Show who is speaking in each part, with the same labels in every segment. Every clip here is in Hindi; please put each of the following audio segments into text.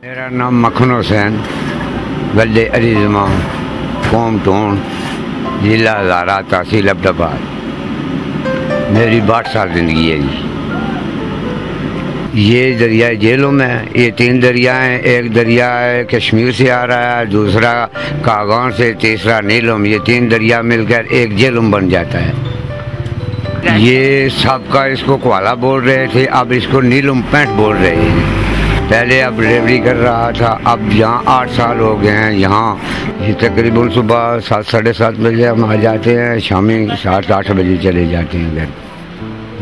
Speaker 1: मेरा नाम मखन हुसैन, वल्द अलीज़मा, कौम टोन, जिला हज़ारा, तहसील अब्दाबाद। मेरी 62 साल ज़िंदगी है जी। ये दरिया जेलों में ये 3 दरिया हैं। एक दरिया है कश्मीर से आ रहा है, दूसरा कागान से, तीसरा नीलम। ये 3 दरिया मिलकर एक जेलम बन जाता है। ये सबका इसको क्वाला बोल रहे थे, अब इसको नीलम पैंट बोल रहे हैं। पहले अब डिलीवरी कर रहा था, अब यहाँ 8 साल हो गए हैं। यहाँ ये तकरीबन सुबह 7 साढ़े 7 बजे हम आ जाते हैं, शामी 7-8 बजे चले जाते हैं घर।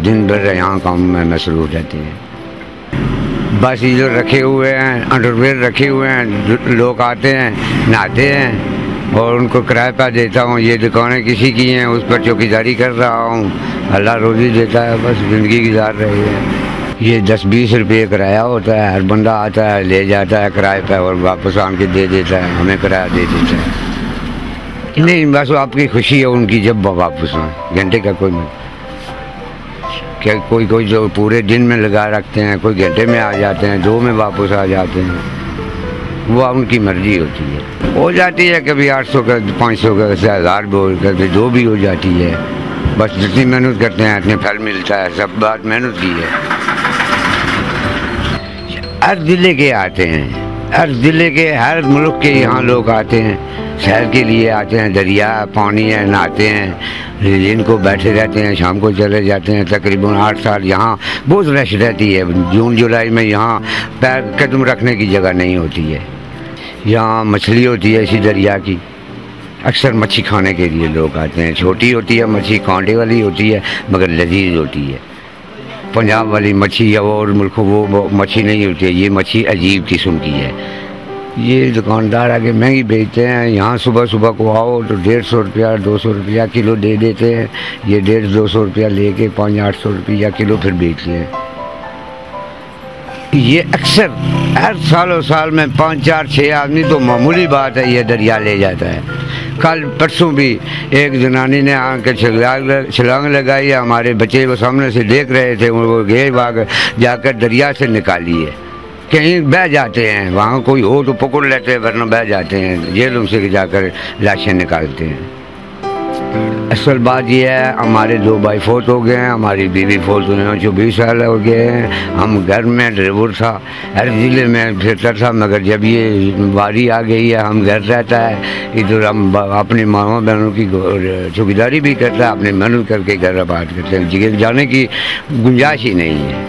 Speaker 1: दिन भर यहाँ काम में मसरूफ रहते हैं। बस ये जो रखे हुए हैं, अंडरवेयर रखे हुए हैं, लोग आते हैं, नहाते हैं और उनको किराए पर देता हूँ। ये दुकानें किसी की हैं, उस पर चौकीदारी कर रहा हूँ। अल्लाह रोज़ी देता है, बस ज़िंदगी गुजार रही है। ये 10-20 रुपये किराया होता है। हर बंदा आता है, ले जाता है किराए पर और वापस आन के दे देता है, हमें किराया दे देता है। नहीं, बस आपकी खुशी है उनकी जब वापस आए। घंटे का कोई क्या, कोई जो पूरे दिन में लगा रखते हैं, कोई घंटे में आ जाते हैं, 2 में वापस आ जाते हैं। वो उनकी मर्जी होती है। हो जाती है कभी 800 का, 500 का, 1000 बोल कर, जो भी हो जाती है। बस जितनी मेहनत करते हैं इतने फल मिलता है। सब बात मेहनत की है। हर ज़िले के आते हैं, हर ज़िले के, हर मुल्क के यहाँ लोग आते हैं, सैर के लिए आते हैं। दरिया पानी है, नहाते हैं, दिन को बैठे रहते हैं, शाम को चले जाते हैं। तकरीबन 8 साल यहाँ बहुत रश रहती है। जून जुलाई में यहाँ पैर कदम रखने की जगह नहीं होती है। यहाँ मछली होती है इसी दरिया की। अक्सर मच्छी खाने के लिए लोग आते हैं। छोटी होती है मच्छी, कांटे वाली होती है, मगर लजीज होती है। पंजाब वाली मच्छी या और मुल्कों वो मच्छी नहीं होती है। ये मच्छी अजीब किस्म की है। ये दुकानदार आके महंगी बेचते हैं। यहाँ सुबह सुबह को आओ तो 150 रुपया 200 रुपया किलो दे देते हैं। ये 150-200 रुपया लेके 500-800 रुपया किलो फिर बेचते हैं। ये अक्सर हर साल में 5-4-6 आदमी तो मामूली बात है, ये दरिया ले जाता है। कल परसों भी एक जनानी ने आकर छलांग लगाई है। हमारे बच्चे वो सामने से देख रहे थे, वो गए भाग जाकर दरिया से निकाली है। कहीं बह जाते हैं, वहाँ कोई हो तो पकड़ लेते हैं, वरना बह जाते हैं। जेलों से जाकर लाशें निकालते हैं। असल बात यह है, हमारे 2 भाई फौत हो गए हैं, हमारी बीवी फौत हुए हैं, 24 साल हो गए हैं। हम घर में ड्राइवर था, हर ज़िले में फिरता था, मगर जब ये बारी आ गई है, हम घर रहता है इधर। हम अपनी मामा बहनों की चौकीदारी भी करता है, अपनी मेहनत करके घर आबाद करते हैं। जाने की गुंजाइश ही नहीं है।